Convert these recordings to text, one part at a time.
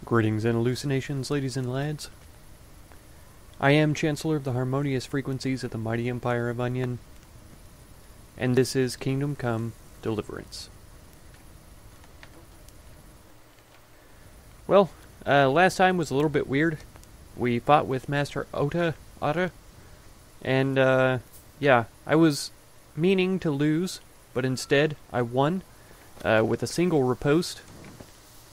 Greetings and hallucinations, ladies and lads. I am Chancellor of the Harmonious Frequencies of the Mighty Empire of Onion, and this is Kingdom Come Deliverance. Well, last time was a little bit weird. We fought with Master Otta, and yeah, I was meaning to lose, but instead I won with a single riposte.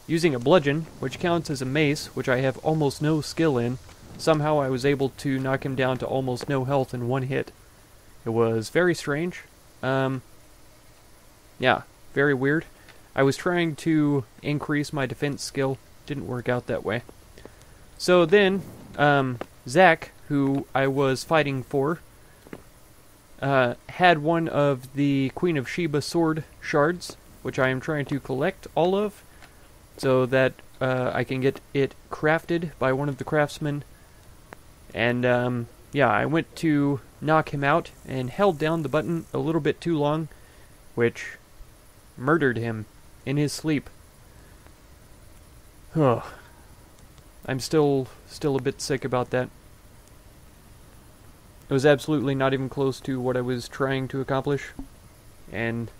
Using a bludgeon, which counts as a mace, which I have almost no skill in, somehow I was able to knock him down to almost no health in one hit. It was very strange. Yeah, very weird. I was trying to increase my defense skill. Didn't work out that way. So then, Zack, who I was fighting for, had one of the Queen of Sheba sword shards, which I am trying to collect all of, so that I can get it crafted by one of the craftsmen. And yeah, I went to knock him out and held down the button a little bit too long, which murdered him in his sleep. Oh, I'm still a bit sick about that. It was absolutely not even close to what I was trying to accomplish. And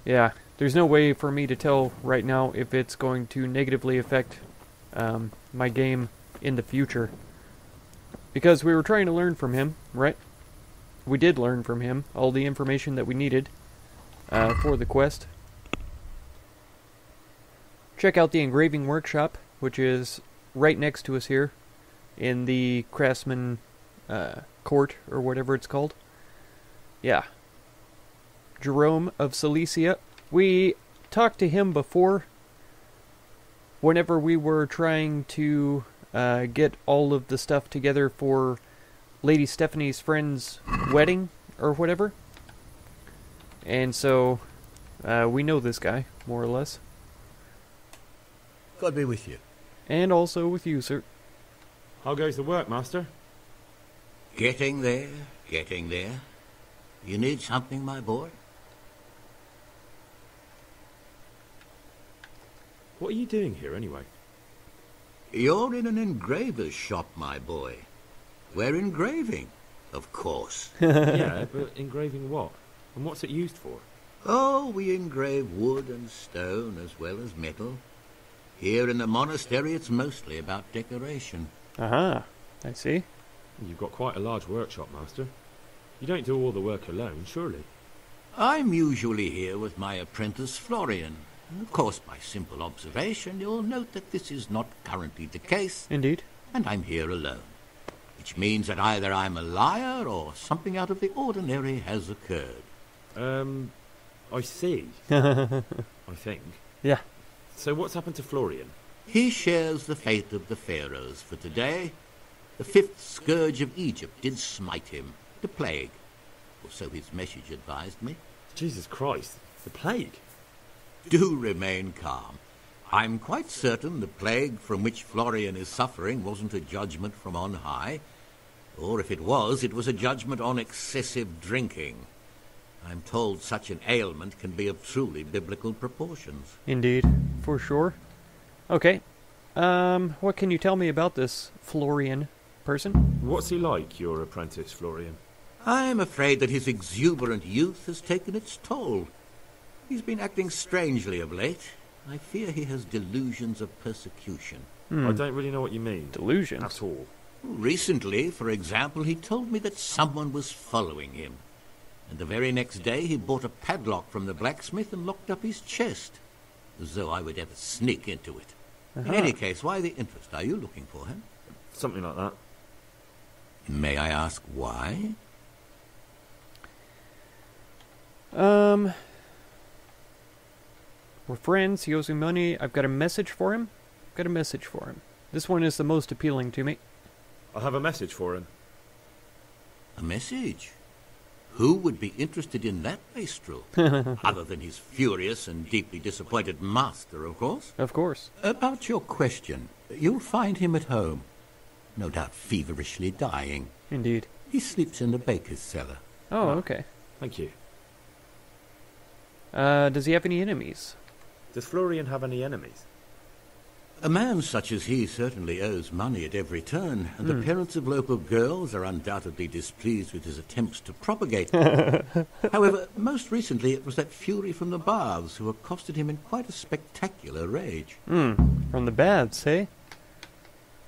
yeah, there's no way for me to tell right now if it's going to negatively affect my game in the future. Because we were trying to learn from him, right? We did learn from him all the information that we needed for the quest. Check out the engraving workshop, which is right next to us here in the craftsman court, or whatever it's called. Yeah. Jerome of Cilicia. We talked to him before, whenever we were trying to get all of the stuff together for Lady Stephanie's friend's wedding, or whatever. And so, we know this guy, more or less. God be with you. And also with you, sir. How goes the work, Master? Getting there, getting there. You need something, my boy? What are you doing here, anyway? You're in an engraver's shop, my boy. We're engraving, of course. Yeah, but engraving what? And what's it used for? Oh, we engrave wood and stone as well as metal. Here in the monastery, it's mostly about decoration. Aha, I see. You've got quite a large workshop, Master. You don't do all the work alone, surely? I'm usually here with my apprentice, Florian. Of course, by simple observation, you'll note that this is not currently the case. Indeed. And I'm here alone. Which means that either I'm a liar or something out of the ordinary has occurred. I see. I think. Yeah. So what's happened to Florian? He shares the fate of the pharaohs for today. The fifth scourge of Egypt did smite him, the plague. Or so his message advised me. Jesus Christ, the plague? Do remain calm. I'm quite certain the plague from which Florian is suffering wasn't a judgment from on high. Or if it was a judgment on excessive drinking. I'm told such an ailment can be of truly biblical proportions. Indeed, for sure. Okay. What can you tell me about this Florian person? What's he like, your apprentice, Florian? I'm afraid that his exuberant youth has taken its toll. He's been acting strangely of late. I fear he has delusions of persecution. I don't really know what you mean. Delusions? At all. Recently, for example, he told me that someone was following him. And the very next day he bought a padlock from the blacksmith and locked up his chest. As though I would ever sneak into it. In any case, why the interest? Are you looking for him? Something like that. May I ask why? We're friends, he owes me money, I've got a message for him. This one is the most appealing to me. I'll have a message for him. A message? Who would be interested in that wastrel? Other than his furious and deeply disappointed master, of course. Of course. About your question, you'll find him at home. No doubt feverishly dying. Indeed. He sleeps in the baker's cellar. Oh, okay. Thank you. Does he have any enemies? Does Florian have any enemies? A man such as he certainly owes money at every turn, and the parents of local girls are undoubtedly displeased with his attempts to propagate them. However, most recently it was that fury from the baths who accosted him in quite a spectacular rage. From the baths, eh?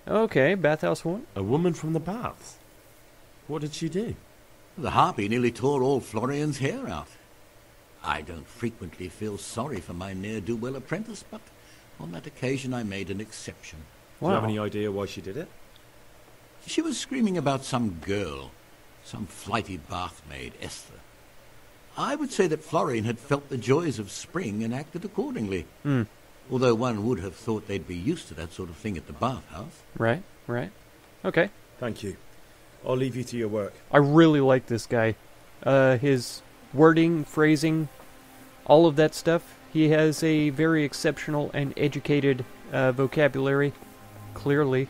Okay, bathhouse one. A woman from the baths? What did she do? The harpy nearly tore all Florian's hair out. I don't frequently feel sorry for my ne'er-do-well apprentice, but on that occasion I made an exception. Do you have any idea why she did it? She was screaming about some girl, some flighty bath-maid, Esther. I would say that Florian had felt the joys of spring and acted accordingly. Although one would have thought they'd be used to that sort of thing at the bathhouse. Right. Okay. Thank you. I'll leave you to your work. I really like this guy. His wording, phrasing, all of that stuff. He has a very exceptional and educated vocabulary, clearly.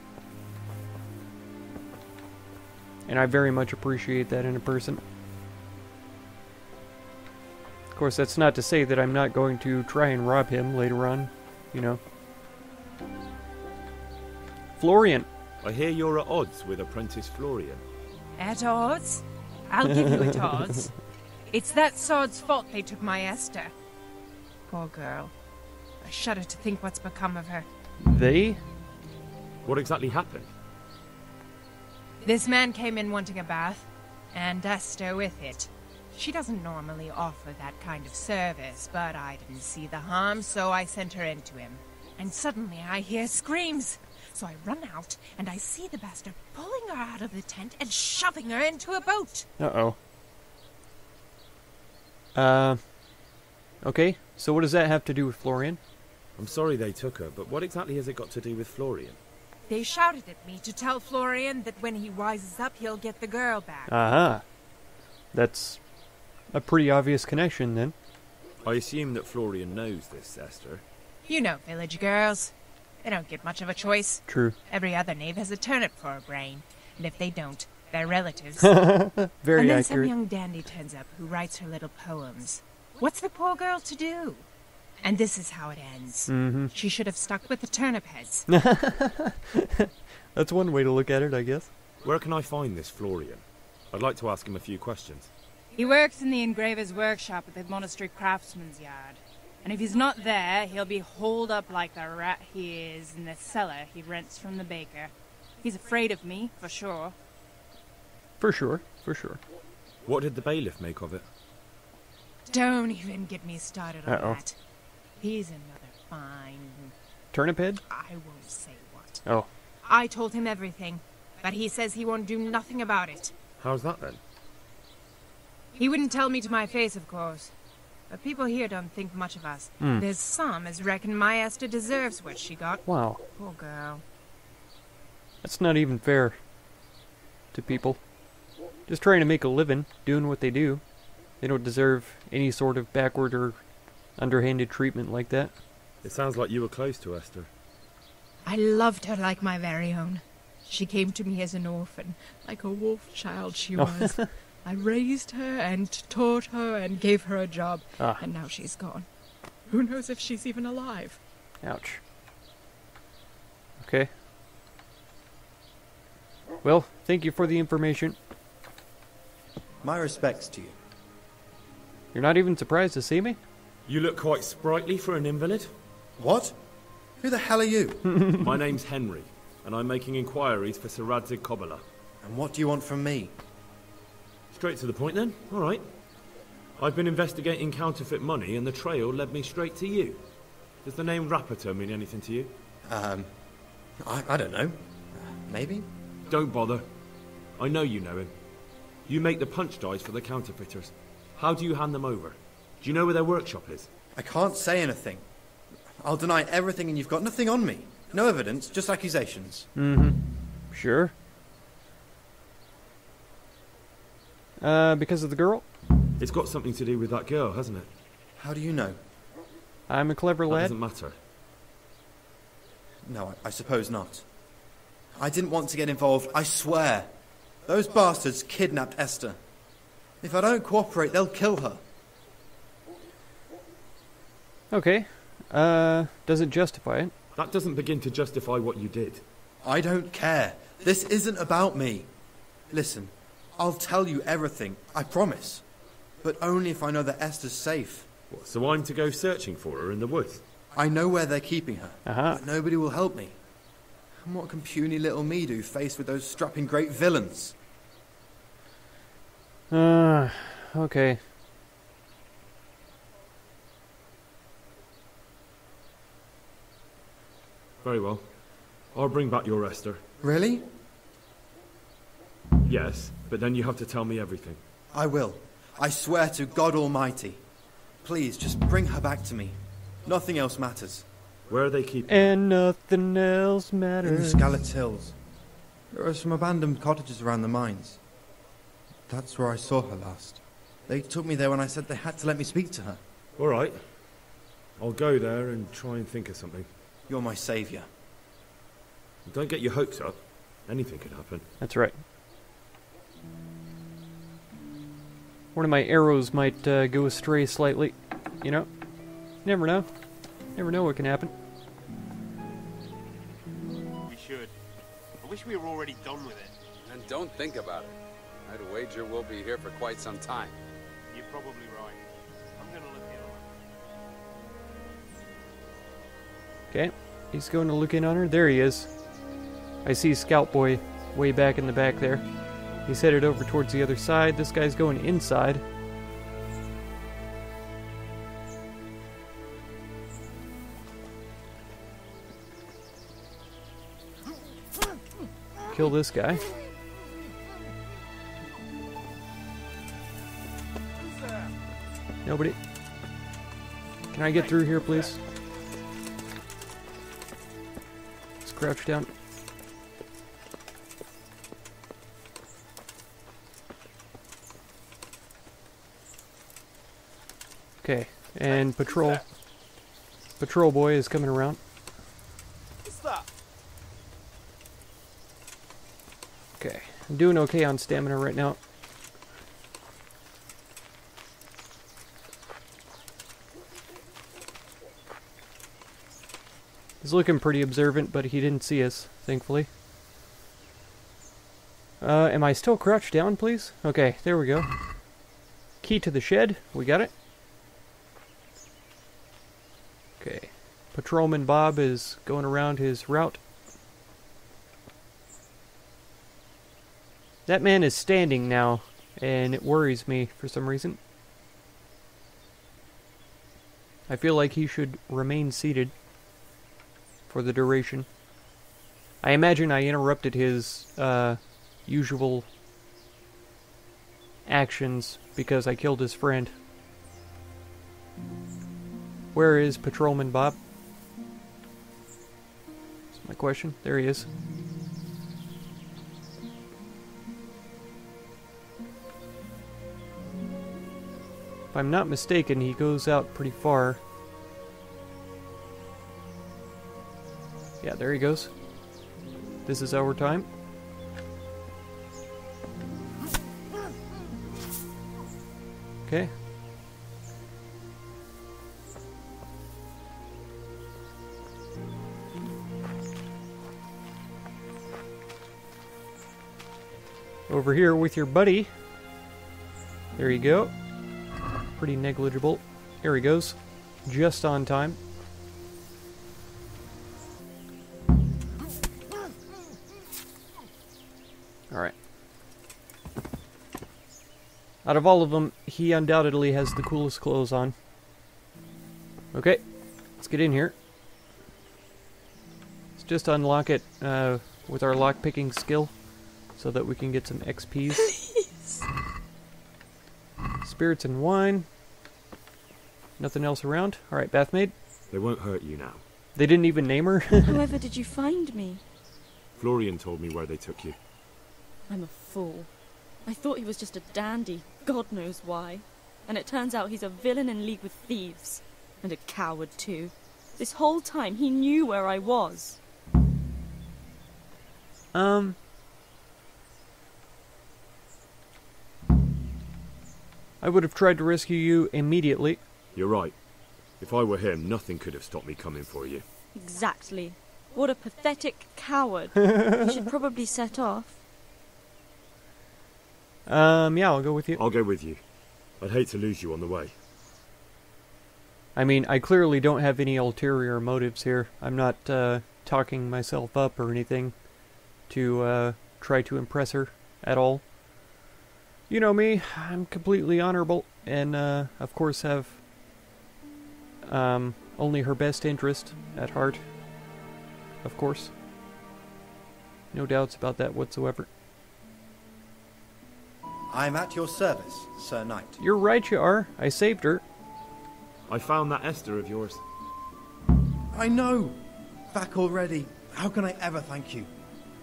And I very much appreciate that in a person. Of course, that's not to say that I'm not going to try and rob him later on, you know. Florian. I hear you're at odds with apprentice Florian. At odds? I'll give you at odds. It's that sod's fault they took my Esther. Poor girl. I shudder to think what's become of her. They? What exactly happened? This man came in wanting a bath, and Esther with it. She doesn't normally offer that kind of service, but I didn't see the harm, so I sent her in to him. And suddenly I hear screams. So I run out, and I see the bastard pulling her out of the tent and shoving her into a boat. Uh-oh. Okay, so what does that have to do with Florian? I'm sorry they took her, but what exactly has it got to do with Florian? They shouted at me to tell Florian that when he wises up, he'll get the girl back. Aha. That's a pretty obvious connection, then. I assume that Florian knows this, Esther. You know village girls. They don't get much of a choice. True. Every other knave has a turnip for a brain, and if they don't, they're relatives. Very and then accurate. some young dandy turns up who writes her little poems. What's the poor girl to do? And this is how it ends. She should have stuck with the turnip heads. That's one way to look at it, I guess. Where can I find this Florian? I'd like to ask him a few questions. He works in the engraver's workshop at the monastery craftsman's yard. And if he's not there, he'll be holed up like the rat he is in the cellar he rents from the baker. He's afraid of me, for sure. For sure. What did the bailiff make of it? Don't even get me started on Uh-oh. that. He's another fine... Turnip head? I won't say what. Oh. I told him everything, but he says he won't do nothing about it. How's that then? He wouldn't tell me to my face, of course. But people here don't think much of us. There's some as reckon my Esther deserves what she got. Wow. Poor girl. That's not even fair to people. Just trying to make a living, doing what they do. They don't deserve any sort of backward or underhanded treatment like that. It sounds like you were close to Esther. I loved her like my very own. She came to me as an orphan, like a wolf child she was. I raised her and taught her and gave her a job, and now she's gone. Who knows if she's even alive? Ouch. Okay. Well, thank you for the information. My respects to you. You're not even surprised to see me? You look quite sprightly for an invalid. What? Who the hell are you? My name's Henry, and I'm making inquiries for Sir Radzig Kobyla. And what do you want from me? Straight to the point then. All right. I've been investigating counterfeit money, and the trail led me straight to you. Does the name Rappator mean anything to you? I don't know. Maybe? Don't bother. I know you know him. You make the punch dies for the counterfeiters. How do you hand them over? Do you know where their workshop is? I can't say anything. I'll deny everything and you've got nothing on me. No evidence, just accusations. Sure. Because of the girl? It's got something to do with that girl, hasn't it? How do you know? I'm a clever That lad. doesn't matter. No, I suppose not. I didn't want to get involved, I swear. Those bastards kidnapped Esther. If I don't cooperate, they'll kill her. Okay. Does it justify it? That doesn't begin to justify what you did. I don't care. This isn't about me. Listen, I'll tell you everything, I promise. But only if I know that Esther's safe. What, so I'm to go searching for her in the woods? I know where they're keeping her, Uh-huh. but nobody will help me. And what can puny little me do faced with those strapping great villains? Okay. Very well. I'll bring back your Esther. Really? Yes, but then you have to tell me everything. I will. I swear to God Almighty. Please, just bring her back to me. Nothing else matters. Where are they keeping her? And nothing else In the matters. Scallops Hills. There are some abandoned cottages around the mines. That's where I saw her last. They took me there when I said they had to let me speak to her. All right. I'll go there and try and think of something. You're my saviour. Don't get your hopes up. Anything could happen. That's right. One of my arrows might go astray slightly. You know? Never know. Never know what can happen. We should. I wish we were already done with it. And don't think about it. I'd wager we'll be here for quite some time. You're probably right. I'm gonna look in on her. Okay. He's going to look in on her. There he is. I see Scout Boy way back in the back there. He's headed over towards the other side. This guy's going inside. Kill this guy. Nobody. Can I get through here, please? Let's crouch down. Okay, and patrol boy is coming around. What's that? Okay, I'm doing okay on stamina right now. He's looking pretty observant, but he didn't see us, thankfully. Am I still crouched down, please? Okay, there we go. Key to the shed, we got it. Okay, Patrolman Bob is going around his route. That man is standing now, and it worries me for some reason. I feel like he should remain seated for the duration. I imagine I interrupted his usual actions because I killed his friend. Where is Patrolman Bob? That's my question. There he is. If I'm not mistaken, he goes out pretty far. Yeah, there he goes. This is our time. Okay. Over here with your buddy. There you go. Pretty negligible. Here he goes. Just on time. Alright. Out of all of them, he undoubtedly has the coolest clothes on. Okay, let's get in here. Let's just unlock it with our lockpicking skill so that we can get some XPs. Please. Spirits and wine. Nothing else around. Alright, Bathmaid. They won't hurt you now. They didn't even name her. However did you find me? Florian told me where they took you. I'm a fool. I thought he was just a dandy, God knows why. And it turns out he's a villain in league with thieves. And a coward too. This whole time he knew where I was. I would have tried to rescue you immediately. You're right. If I were him, nothing could have stopped me coming for you. Exactly. What a pathetic coward. You should probably set off. Yeah, I'll go with you. I'll go with you. I'd hate to lose you on the way. I mean, I clearly don't have any ulterior motives here. I'm not, talking myself up or anything to, try to impress her at all. You know me, I'm completely honorable, and, of course have, only her best interest at heart. Of course. No doubts about that whatsoever. I'm at your service, Sir Knight. You're right, you are. I saved her. I found that Esther of yours. I know! Back already. How can I ever thank you?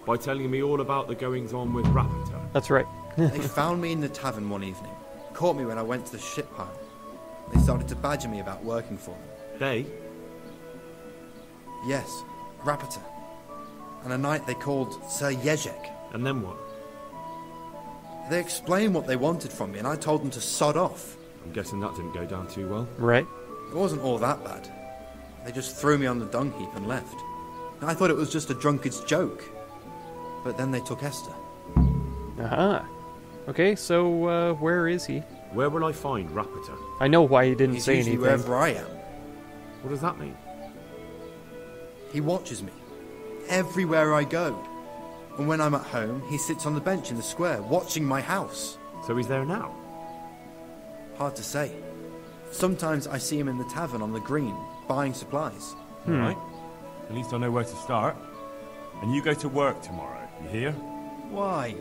By telling me all about the goings-on with Rappator. That's right. They found me in the tavern one evening. Caught me when I went to the ship pile. They started to badger me about working for them. They? Yes, Rappator. And a knight they called Sir Jezek. And then what? They explained what they wanted from me, and I told them to sod off. I'm guessing that didn't go down too well. Right. It wasn't all that bad. They just threw me on the dung heap and left. I thought it was just a drunkard's joke. But then they took Esther. Aha. Okay, so, where is he? Where will I find Rappator? I know why he didn't He's say usually anything. wherever I am. What does that mean? He watches me. Everywhere I go. And when I'm at home, he sits on the bench in the square, watching my house. So he's there now? Hard to say. Sometimes I see him in the tavern on the green, buying supplies. Right. At least I know where to start. And you go to work tomorrow, you hear? Why?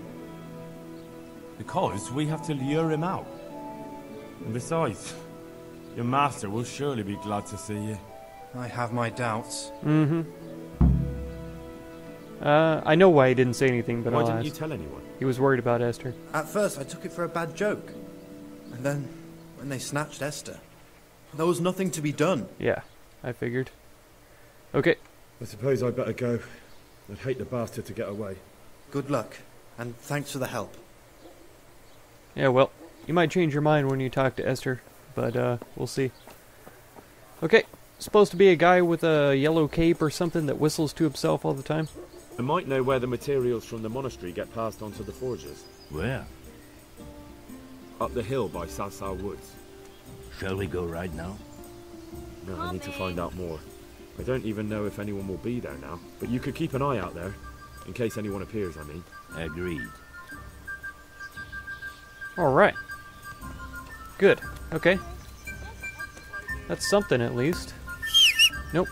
Because we have to lure him out. And besides, your master will surely be glad to see you. I have my doubts. Mm-hmm. I know why he didn't say anything, but Why I'll didn't ask. you tell anyone? He was worried about Esther. At first, I took it for a bad joke. And then, when they snatched Esther, there was nothing to be done. Yeah, I figured. Okay. I suppose I'd better go. I'd hate the bastard to get away. Good luck, and thanks for the help. Yeah, well, you might change your mind when you talk to Esther, but, we'll see. Okay. Supposed to be a guy with a yellow cape or something that whistles to himself all the time. I might know where the materials from the monastery get passed on to the forgers. Where? Up the hill by Sasau Woods. Shall we go right now? No, I need to find out more. I don't even know if anyone will be there now, but you could keep an eye out there, in case anyone appears, I mean. Agreed. Alright. Good. Okay. That's something, at least. Nope.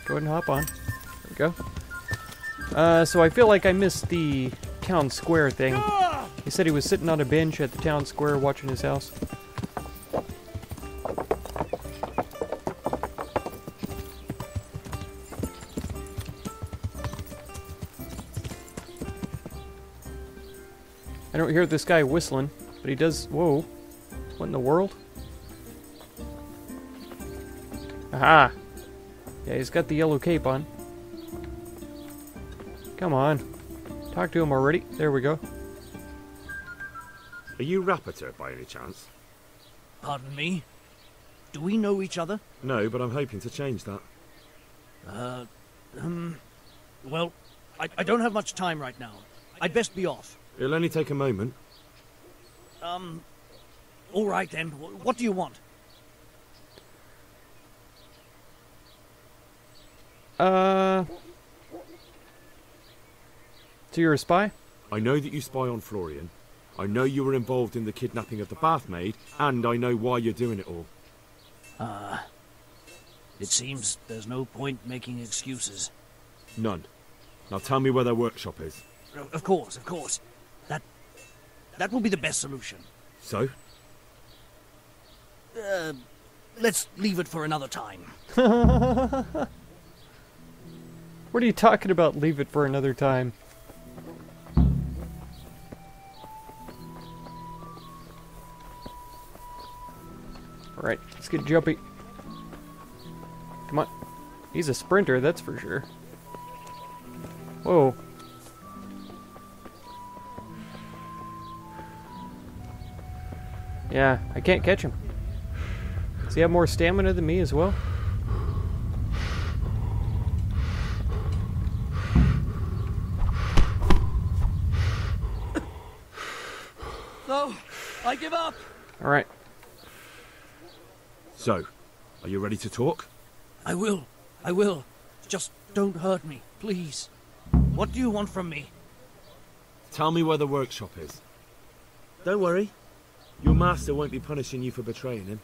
Go ahead and hop on. There we go. So I feel like I missed the town square thing. He said he was sitting on a bench at the town square watching his house. I don't hear this guy whistling, but he does... Whoa. What in the world? Aha! Yeah, he's got the yellow cape on. Come on. Talk to him already. There we go. Are you Rappator, by any chance? Pardon me? Do we know each other? No, but I'm hoping to change that. Well, I don't have much time right now. I'd best be off. It'll only take a moment. All right then. What do you want? So you're a spy? I know that you spy on Florian. I know you were involved in the kidnapping of the bath maid, and I know why you're doing it all. It seems there's no point making excuses. None. Now tell me where their workshop is. Of course, of course. That will be the best solution. So? Let's leave it for another time. What are you talking about? Leave it for another time. Alright, let's get jumpy. Come on. He's a sprinter, that's for sure. Whoa. Yeah, I can't catch him. Does he have more stamina than me as well? No, I give up. Alright. So, are you ready to talk? I will. Just don't hurt me, please. What do you want from me? Tell me where the workshop is. Don't worry. Your master won't be punishing you for betraying him.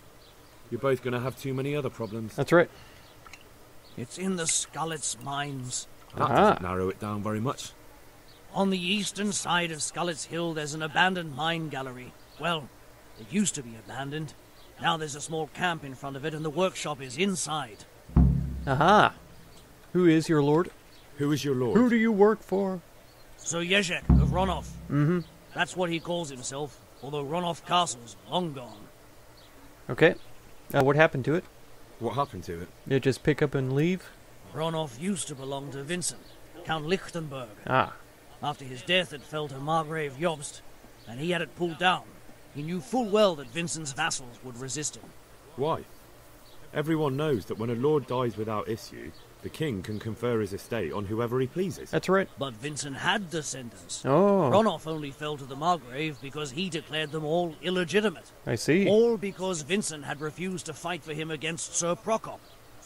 You're both going to have too many other problems. That's right. It's in the Skullet's mines. That doesn't narrow it down very much. On the eastern side of Skullet's Hill, there's an abandoned mine gallery. Well, it used to be abandoned. Now there's a small camp in front of it, and the workshop is inside. Aha. Who is your lord? Who is your lord? Who do you work for? Sir Yezhek of Ronov. Mm-hmm. That's what he calls himself, although Ronov Castle's long gone. Okay. What happened to it? What happened to it? Did it just pick up and leave? Ronov used to belong to Vincent, Count Lichtenberg. Ah. After his death, it fell to Margrave Jobst, and he had it pulled down. He knew full well that Vincent's vassals would resist him. Why? Everyone knows that when a lord dies without issue, the king can confer his estate on whoever he pleases. That's right. But Vincent had descendants. Oh. Ronov only fell to the Margrave because he declared them all illegitimate. I see. All because Vincent had refused to fight for him against Sir Prokop.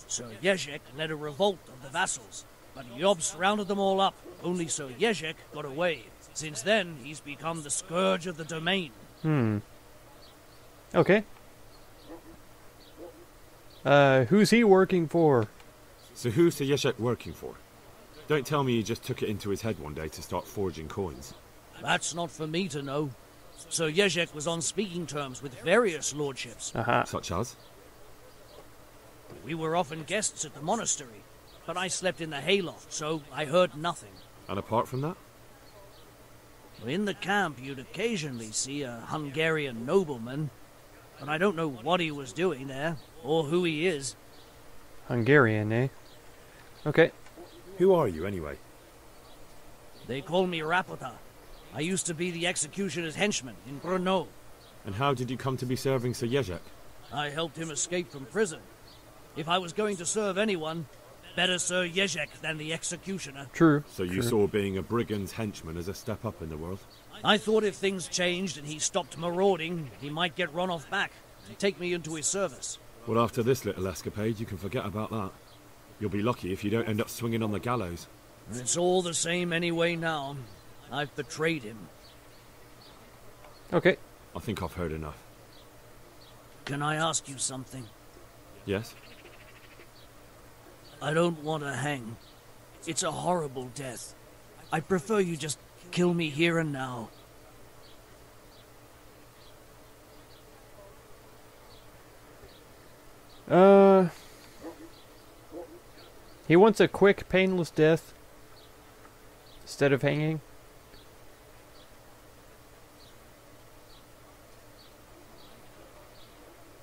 Sir Yezhek led a revolt of the vassals, but Jobst rounded them all up. Only Sir Yezhek got away. Since then, he's become the scourge of the domain. Okay. Who's he working for? So who's Sir Yezhek working for? Don't tell me he just took it into his head one day to start forging coins. That's not for me to know. Sir Yezhek was on speaking terms with various lordships. Such as? We were often guests at the monastery, but I slept in the hayloft, so I heard nothing. And apart from that? In the camp, you'd occasionally see a Hungarian nobleman, but I don't know what he was doing there, or who he is. Hungarian, eh? Okay. Who are you, anyway? They call me Rapota. I used to be the executioner's henchman in Brno. And how did you come to be serving Sir Yezhek? I helped him escape from prison. If I was going to serve anyone, better Sir Yezhek than the executioner. True. So you saw being a brigand's henchman as a step up in the world? I thought if things changed and he stopped marauding, he might get Ronov back and take me into his service. Well, after this little escapade, you can forget about that. You'll be lucky if you don't end up swinging on the gallows. It's all the same anyway now. I've betrayed him. Okay. I think I've heard enough. Can I ask you something? Yes? I don't want to hang. It's a horrible death. I prefer you just kill me here and now. He wants a quick, painless death instead of hanging.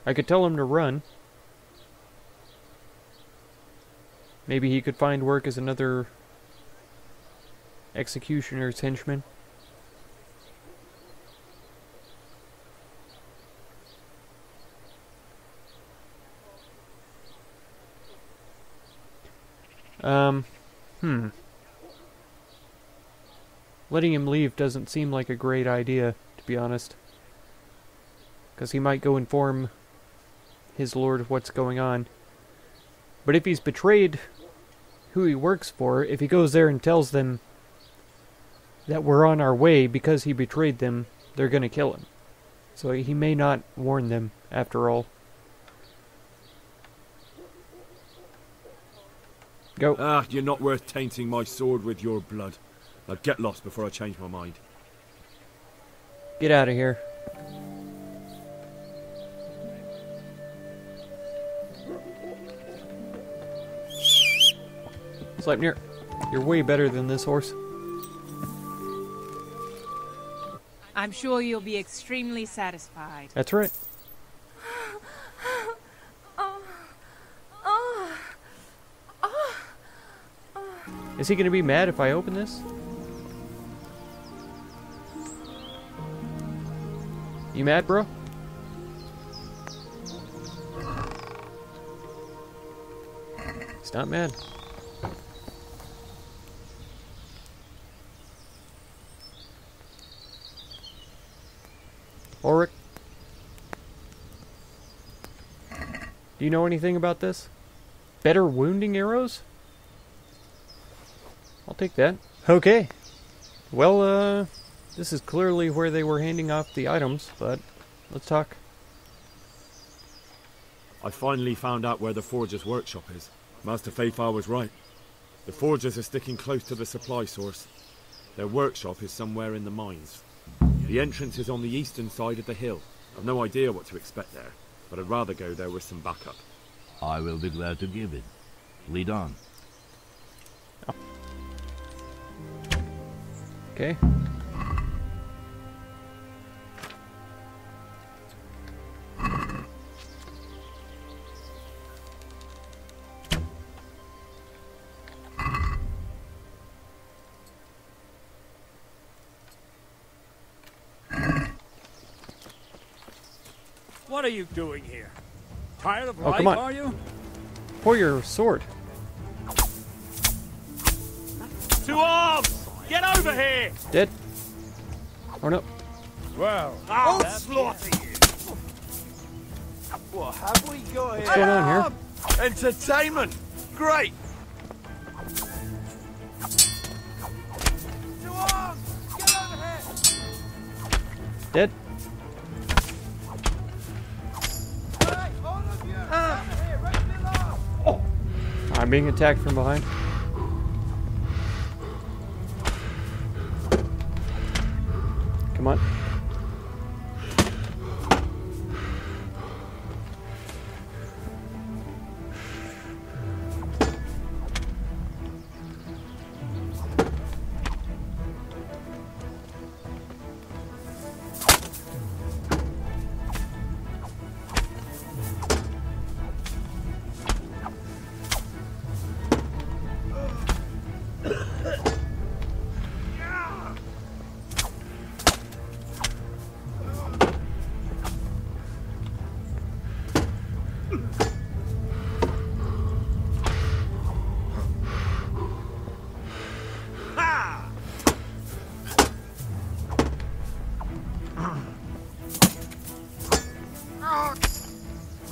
I could tell him to run. Maybe he could find work as another executioner's henchman. Letting him leave doesn't seem like a great idea, to be honest. Because he might go inform his lord of what's going on. But if he's betrayed who he works for, if he goes there and tells them that we're on our way because he betrayed them, they're going to kill him. So he may not warn them, after all. Go. Ah, you're not worth tainting my sword with your blood. Now get lost before I change my mind. Get out of here. Sleipnir, you're way better than this horse. I'm sure you'll be extremely satisfied. That's right. Is he going to be mad if I open this? You mad, bro? He's not mad. Ulrich? Do you know anything about this? Better wounding arrows? I'll take that. Okay. Well, this is clearly where they were handing off the items, but let's talk. I finally found out where the Forger's workshop is. Master Fafar was right. The Forgers are sticking close to the supply source. Their workshop is somewhere in the mines. The entrance is on the eastern side of the hill. I've no idea what to expect there, but I'd rather go there with some backup. I will be glad to give it. Lead on. Okay. What are you doing here? Tired of Oh, life, come on. are you? For your sword. To arms! Get over here! Dead. Oh no. Well, I'll slaughter you. What have we got here? What's going on here? Entertainment! Great! To arms! Get over here! Dead. Hey, all of you! Over here, raise the alarm! I'm being attacked from behind. Come on.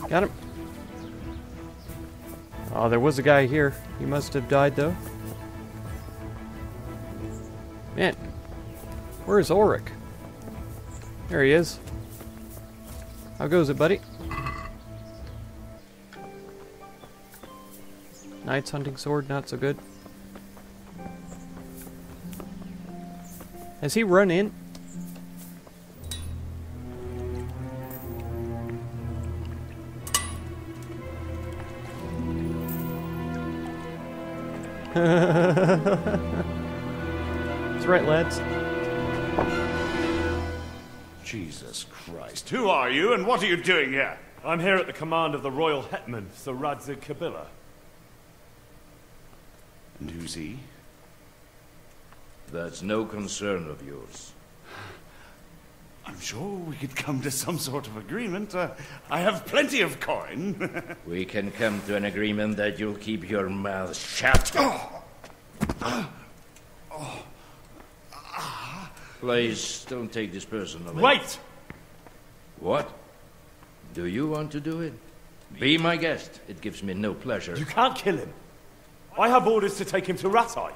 Got him. Oh, there was a guy here. He must have died, though. Man. Where's Ulrich? There he is. How goes it, buddy? Knight's hunting sword, not so good. Has he run in? That's right, lads. Jesus Christ. Who are you and what are you doing here? I'm here at the command of the Royal Hetman, Sir Radzig Kabila. And who's he? That's no concern of yours. I'm sure we could come to some sort of agreement. I have plenty of coin. We can come to an agreement that you'll keep your mouth shut. Please, don't take this personally. Wait! What? Do you want to do it? Be my guest. It gives me no pleasure. You can't kill him. I have orders to take him to Ratai.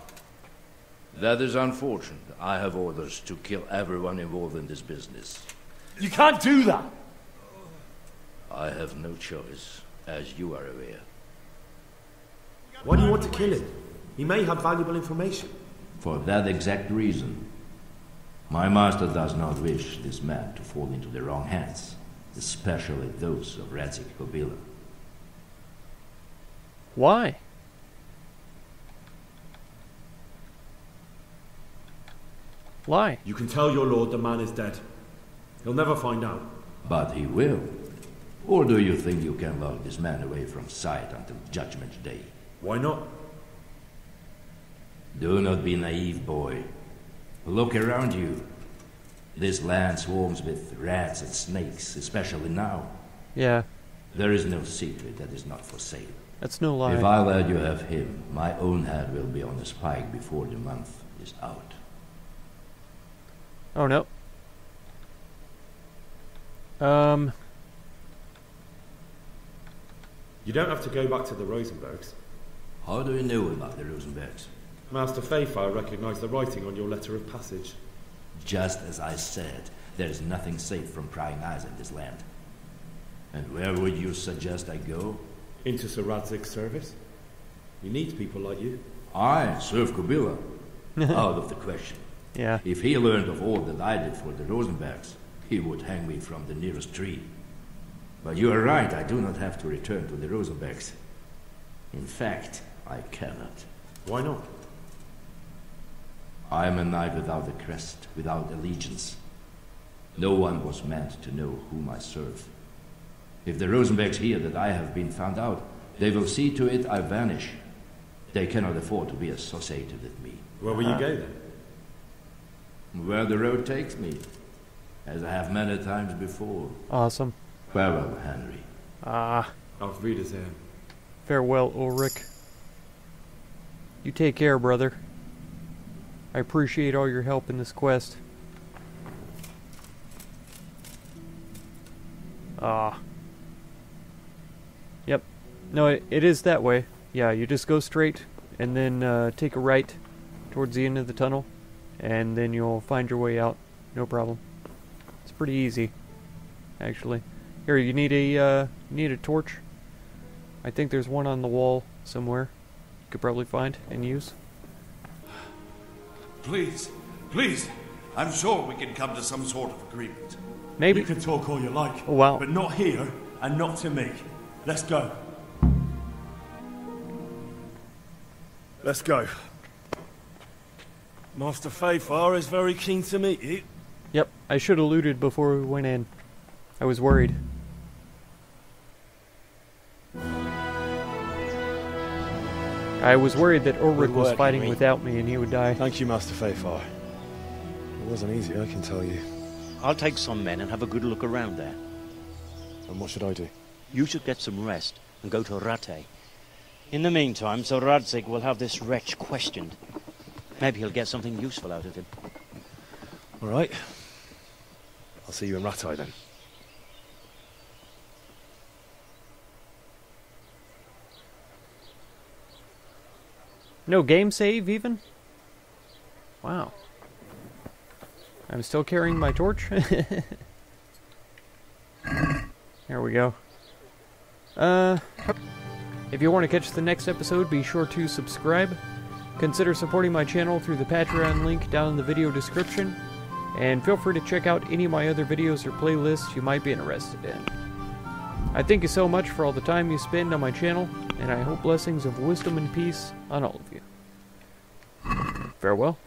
That is unfortunate. I have orders to kill everyone involved in this business. You can't do that! I have no choice, as you are aware. Why do you want to kill him? He may have valuable information. For that exact reason. My master does not wish this man to fall into the wrong hands, especially those of Radzig Kabila. Why? Why? You can tell your lord the man is dead. He'll never find out. But he will. Or do you think you can lock this man away from sight until Judgment Day? Why not? Do not be naive, boy. Look around you. This land swarms with rats and snakes, especially now. Yeah. There is no secret that is not for sale. That's no lie. If I let you have him, my own head will be on the spike before the month is out. Oh no. You don't have to go back to the Rosenbergs. How do you know about the Rosenbergs? Master Fayfire recognized the writing on your letter of passage. Just as I said, there is nothing safe from prying eyes in this land. And where would you suggest I go? Into Sir Radzig's service. He needs people like you. I serve Kubila. Out of the question. Yeah. If he learned of all that I did for the Rosenbergs, he would hang me from the nearest tree. But you are right, I do not have to return to the Rosenbergs. In fact, I cannot. Why not? I am a knight without a crest, without allegiance. No one was meant to know whom I serve. If the Rosenbergs hear that I have been found out, they will see to it I vanish. They cannot afford to be associated with me. Where will you go then? Where the road takes me, as I have many times before. Awesome. Farewell, Henry. Auf Wiedersehen. Farewell, Ulrich. You take care, brother. I appreciate all your help in this quest. Yep. No, it is that way. Yeah, you just go straight, and then take a right towards the end of the tunnel, and then you'll find your way out. No problem. It's pretty easy, actually. Here, you need a torch. I think there's one on the wall somewhere. You could probably find and use. Please, please. I'm sure we can come to some sort of agreement. Maybe. You can talk all you like. Oh, wow. But not here, and not to me. Let's go. Let's go. Master Fayfire is very keen to meet you. Yep, I should have looted before we went in. I was worried. I was worried that Ulrich was fighting without me and he would die. Thank you, Master Fayfire. It wasn't easy, I can tell you. I'll take some men and have a good look around there. And what should I do? You should get some rest and go to Rattay. In the meantime, Sir Radzig will have this wretch questioned. Maybe he'll get something useful out of him. All right. I'll see you in Rattay then. No game save, even? Wow. I'm still carrying my torch. There we go. If you want to catch the next episode, be sure to subscribe. Consider supporting my channel through the Patreon link down in the video description. And feel free to check out any of my other videos or playlists you might be interested in. I thank you so much for all the time you spend on my channel, and I hope blessings of wisdom and peace on all of you. Farewell.